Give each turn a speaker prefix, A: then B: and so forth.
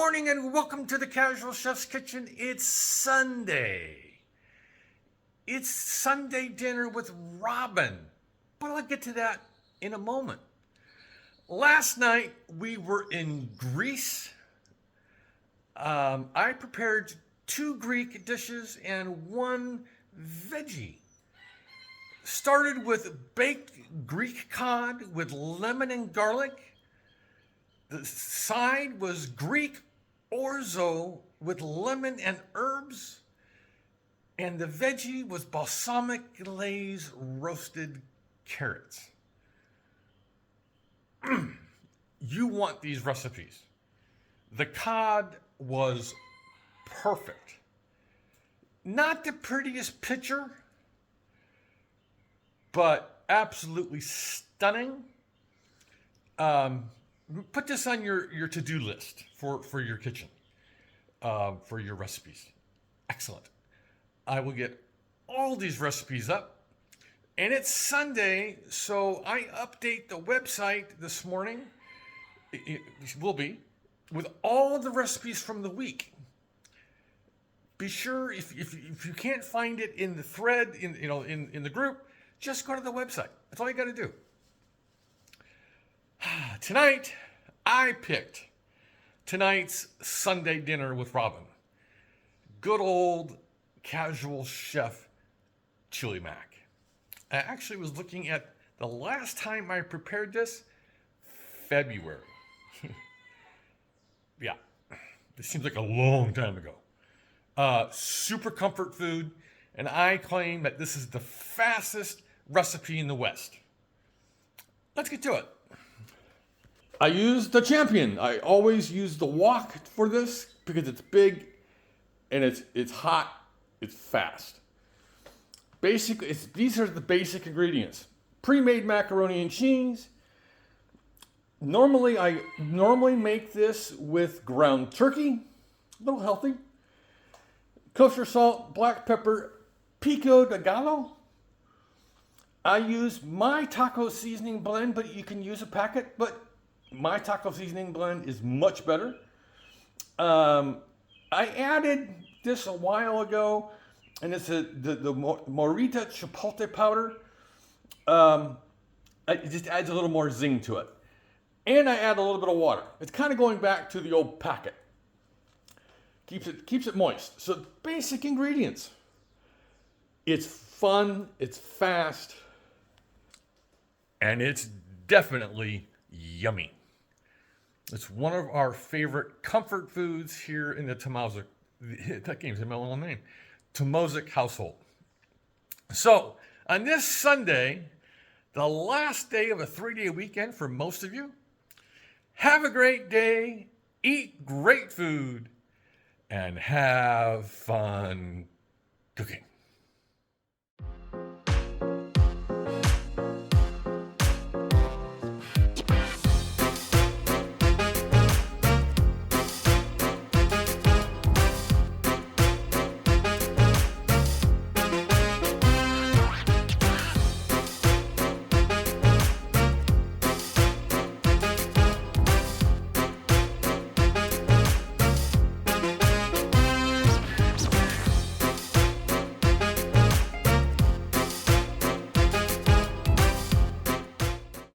A: morning and welcome to the Casual Chef's Kitchen. It's Sunday. It's Sunday dinner with Robin, but I'll get to that in a moment. Last night we were in Greece. I prepared 2 Greek dishes and 1 veggie. Started with baked Greek cod with lemon and garlic. The side was Greek orzo with lemon and herbs. And the veggie was balsamic glaze roasted carrots. You want these recipes. The cod was perfect. Not the prettiest picture, but absolutely stunning. Put this on your to-do list for your kitchen, for your recipes. Excellent. I will get all these recipes up. And it's Sunday, so I update the website this morning. It will be with all the recipes from the week. Be sure if you can't find it in the thread in the group, just go to the website. That's all you got to do. Tonight, I picked tonight's Sunday dinner with Robin. Good old Casual Chef chili mac. I actually was looking at the last time I prepared this, February. Yeah, this seems like a long time ago. Super comfort food, and I claim that this is the fastest recipe in the West. Let's get to it. I used the Champion. I always use the wok for this because it's big and it's hot, it's fast. Basically, these are the basic ingredients. Pre-made macaroni and cheese. I normally make this with ground turkey, a little healthy. Kosher salt, black pepper, pico de gallo. I use my taco seasoning blend, but you can use a packet, but my taco seasoning blend is much better. I added this a while ago, and it's the Morita chipotle powder. It just adds a little more zing to it. And I add a little bit of water. It's kind of going back to the old packet. Keeps it moist. So basic ingredients. It's fun, it's fast, and it's definitely yummy. It's one of our favorite comfort foods here in the Tomazic, that game's in my little name, Tomazic household. So, on this Sunday, the last day of a 3-day weekend for most of you, have a great day, eat great food, and have fun cooking.